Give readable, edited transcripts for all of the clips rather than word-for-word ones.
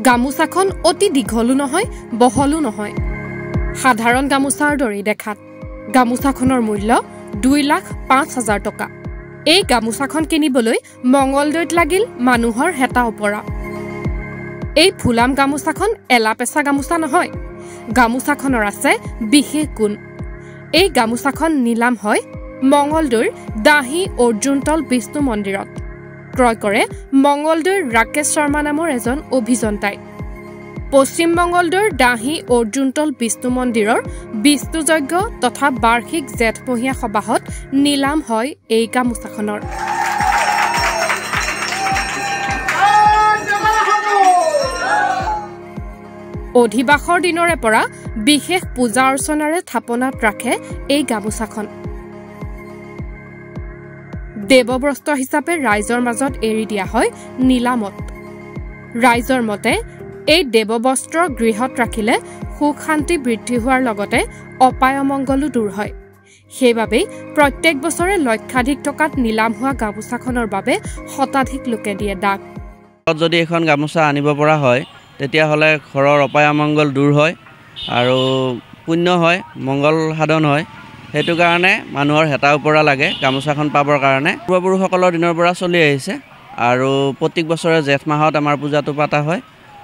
গামোচাখন অতি দীঘলো নহয় বহলো নহয় সাধাৰণ গামোচাৰ দৰে দেখাত গামোচাখনৰ মূল্য 2,05,000 টকা এই গামোচাখন কিনিবলৈ মঙ্গলদৈত লাগিল মানুহৰ হেতা ওপৰা এই ফুলাম গামোচাখন এলাপেচা গামোচা নহয় গামোচাখনৰ আছে বিশেষ গুণ এই গামোচাখন নিলাম হয় মঙ্গলদৈৰ দাহি অৰ্জুনতল বিষ্ণু মন্দিৰত ক্ৰয় কৰে মঙ্গলদৈৰ ৰাকেশ শৰ্মা নামৰ এজন অভিযন্তাই পশ্চিম মঙ্গলদৈৰ দাহি অৰ্জুনতল বিষ্ণু মন্দিৰৰ বিষ্ণুযজ্ঞ তথা বাৰ্ষিক জেঠমহীয়া সবাহত নিলাম হয় এই গামোচাখনৰ অধিবাসৰ দিনৰে পৰা বিশেষ পূজা অৰ্চনাৰে থাপনাত ৰাখে এই গামোচাখন দেৱবস্ত্ৰ হিচাপে ৰাইজৰ মাজত এৰি দিয়া হয় নিলামত ৰাইজৰ মতে এই দেৱবস্ত্ৰ গৃহত ৰাখিলে সুখ শান্তি বৃদ্ধি হোৱাৰ লগতে অপায় অমংগলো দূৰ হয় সেইবাবে প্ৰত্যেক বছৰে লক্ষাধিক টকাত নিলাম হোৱা গামোচাখনৰ বাবে শতাধিক লোকে দিয়ে দাগ যদি এখন গামোচা আনিব পৰা হয় তেতিয়া হলে ঘৰৰ অপায় অমংগল দূৰ হয় আৰু পুণ্য হয় মংগল সাধন হয় হেতু কাৰণে মানুহৰ হেতা ওপৰা লাগে গামোচাখন পাবৰ কাৰণে পূৰ্বপুৰুষসকলৰ দিনৰ পৰা চলি আহিছে আৰু প্ৰত্যেক বছৰে জেঠ মাহত আমাৰ পূজাটো পাতা হয়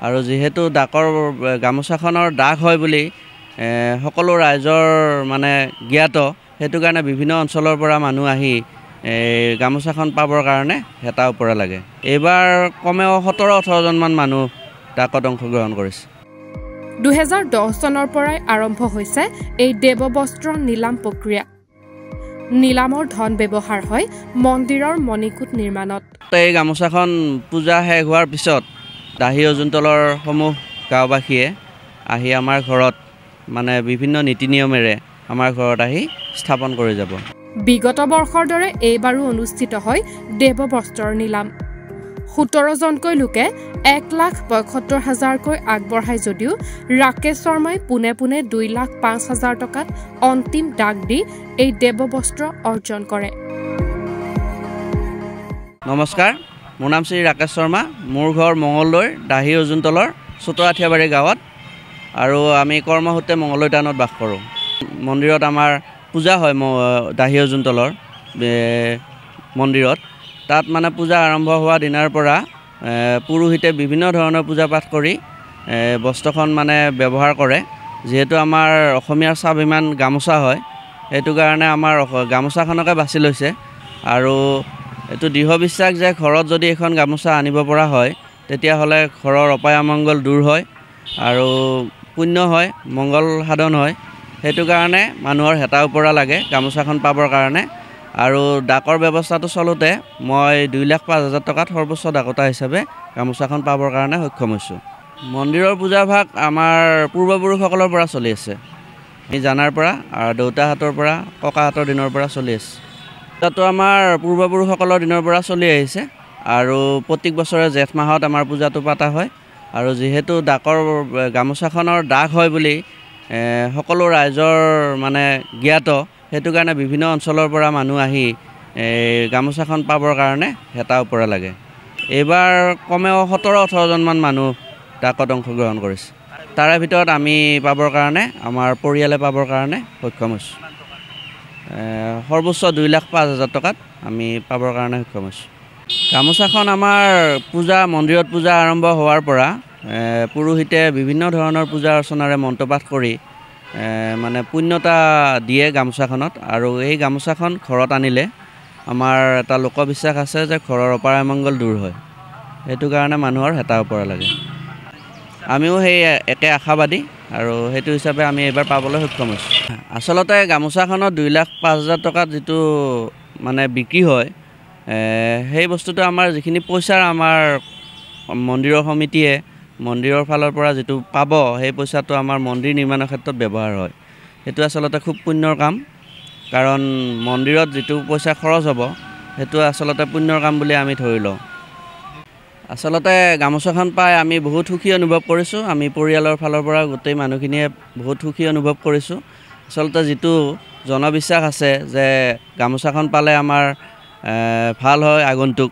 আৰু যেহেতু ডাকৰ গামোচাখনৰ দাগ হয় বুলি সকলো ৰাইজৰ মানে জ্ঞাত হেতু কাৰণে বিভিন্ন অঞ্চলৰ পৰা মানুহ আহি গামোচাখন পাবৰ কাৰণে হেতা ওপৰা লাগে এইবাৰ কমেও 17-18 জন মান মানুহ ডাকত অংশগ্ৰহণ কৰিছে 2010 চনৰ পৰাই আৰম্ভ হৈছে এই দেৱবস্ত্ৰ নিলাম প্ৰক্ৰিয়া নিলামৰ ধন ব্যৱহাৰ হয় মন্দিৰৰ মণিকূট নিৰ্মাণত এই গামোচাখন পূজা শেষ হোৱাৰ পিছত দাহি অৰ্জুনতলৰ সমূহ গাঁওবাসীয়ে আহি আমাৰ ঘৰত মানে বিভিন্ন নীতি নিয়মেৰে আমাৰ ঘৰত আহি স্থাপন কৰি যাব বিগত বৰ্ষৰ দৰে এইবাৰো অনুষ্ঠিত হয় দেৱবস্ত্ৰৰ নিলাম 17 জনকৈ লোকে 1,75,000কৈ আগবঢ়াই যদিও ৰাকেশ শৰ্মাই পুনে পুনে 2,05,000 টকাত অন্তিম দাগ দি এই দেৱবস্ত্ৰ অৰ্জন কৰে নমস্কাৰ মোৰ নাম শ্ৰী ৰাকেশ শৰ্মা মোৰ ঘৰ মঙ্গলদৈৰ দাহি অৰ্জুনতলৰ চুতৰাঠিয়াবাৰী গাঁৱত আৰু আমি কৰ্মসূত্ৰে মঙ্গলদৈ টাউনত বাস কৰোঁ মন্দিৰত আমাৰ পূজা হয় দাহি অৰ্জুনতলৰ মন্দিৰত তাত মানে পূজা আৰম্ভ হোৱা দিনাৰ পৰা পুৰোহিতে বিভিন্ন ধৰণৰ পূজা পাঠ কৰি বস্ত্ৰখন মানে ব্যৱহাৰ কৰে যেহেতু আমাৰ অসমীয়াৰ স্বাভিমান গামোচা হয় সেইটো কাৰণে আমাৰ গামোচাখনকে বাছি লৈছে আৰু এইটো দৃঢ় বিশ্বাস যে ঘৰত যদি এখন গামোচা আনিব পৰা হয় তেতিয়াহ'লে ঘৰৰ অপায় অমংগল দূৰ হয় আৰু পুণ্য হয় মংগল সাধন হয় সেইটো কাৰণে মানুহৰ হেতা ওপৰা লাগে গামোচাখন পাবৰ কাৰণে আৰু ডাকৰ ব্যৱস্থাটো চলোতে মই 2,05,000 টকাত সৰ্বোচ্চ ডাকতা হিচাপে গামোচাখন পাবৰ কাৰণে সক্ষম হৈছোঁ মন্দিৰৰ পূজাভাগ আমাৰ পূৰ্বপুৰুষসকলৰ পৰা চলি আছে আমি জানাৰ পৰা আৰু দেউতাহঁতৰ পৰা ককাহঁতৰ দিনৰ পৰা চলি আছে তাতো আমাৰ পূৰ্বপুৰুষসকলৰ দিনৰ পৰা চলি আহিছে আৰু প্ৰত্যেক বছৰে জেঠ মাহত আমাৰ পূজাটো পাতা হয় আৰু যেহেতু ডাকৰ গামোচাখনৰ দাগ হয় বুলি সকলো ৰাইজৰ মানে জ্ঞাত হেতু কাৰণে বিভিন্ন অঞ্চলৰ পৰা মানুহ আহি গামোচাখন পাবৰ কাৰণে হেতা ওপৰা লাগে এইবাৰ কমেও 17-18 জন মান মানুহ ডাকত অংশগ্ৰহণ কৰিছে তাৰে ভিতৰত আমি পাবৰ কাৰণে আমাৰ পৰিয়ালে পাবৰ কাৰণে সক্ষম হৈছোঁ সৰ্বোচ্চ 2,05,000 টকাত আমি পাবৰ কাৰণে সক্ষম হৈছোঁ গামোচাখন আমাৰ মন্দিৰত পূজা আৰম্ভ হোৱাৰ পৰা পুৰোহিতে বিভিন্ন ধৰণৰ পূজা অৰ্চনাৰে মন্ত্ৰপাঠ কৰি মানে পুণ্যতা দিয়ে গামোচাখনত আৰু এই গামোচাখন ঘৰত আনিলে আমাৰ এটা লোকবিশ্বাস আছে যে ঘৰৰ অপায় অমংগল দূৰ হয় সেইটো কাৰণে মানুহৰ হেতা ওপৰা লাগে আমিও সেই একে আশাবাদী আৰু সেইটো হিচাপে আমি এইবাৰ পাবলৈ সক্ষম হৈছোঁ আচলতে গামোচাখনত 2,05,000 টকাত যিটো মানে বিক্ৰী হয় সেই বস্তুটো আমাৰ যিখিনি পইচা আমাৰ মন্দিৰৰ সমিতিয়ে মন্দিৰৰ ফালৰ পৰা যিটো পাব সেই পইচাটো আমাৰ মন্দিৰ নিৰ্মাণৰ ক্ষেত্ৰত ব্যৱহাৰ হয় সেইটো আচলতে খুব পুণ্যৰ কাম কাৰণ মন্দিৰত যিটো পইচা খৰচ হ'ব সেইটো আচলতে পুণ্যৰ কাম বুলি আমি ধৰি লওঁ আচলতে গামোচাখন পাই আমি বহুত সুখী অনুভৱ কৰিছোঁ আমি পৰিয়ালৰ ফালৰ পৰা গোটেই মানুহখিনিয়ে বহুত সুখী অনুভৱ কৰিছোঁ আচলতে যিটো জনবিশ্বাস আছে যে গামোচাখন পালে আমাৰ ভাল হয় আগন্তুক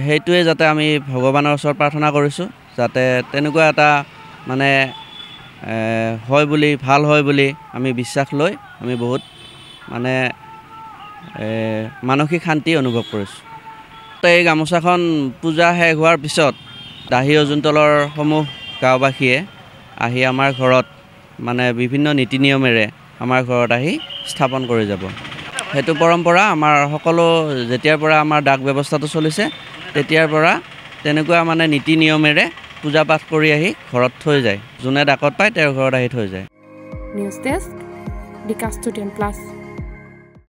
সেইটোৱে যাতে আমি ভগৱানৰ ওচৰত প্ৰাৰ্থনা কৰিছোঁ যাতে তেনেকুৱা এটা মানে হয় বুলি ভাল হয় বুলি আমি বিশ্বাস লৈ আমি বহুত মানে মানসিক শান্তি অনুভৱ কৰিছোঁ। এই গামোচাখন পূজা শেষ হোৱাৰ পিছত দাঢ়ি অজুনতলৰ সমূহ গাঁওবাসীয়ে আহি আমাৰ ঘৰত মানে বিভিন্ন নীতি নিয়মেৰে আমাৰ ঘৰত আহি স্থাপন কৰি যাব। সেইটো পৰম্পৰা আমাৰ সকলো যেতিয়াৰ পৰা আমাৰ ডাক ব্যৱস্থাটো চলিছে তেতিয়াৰ পৰা তেনেকুৱা মানে নীতি নিয়মেৰে পূজা পাঠ কৰি আহি ঘৰত থৈ যায়। যোনে ডাকত পায় তেওঁৰ ঘৰত আহি থৈ যায়। নিউজ ডেস্ক, দি কাষ্টুডিয়ান প্লাছ।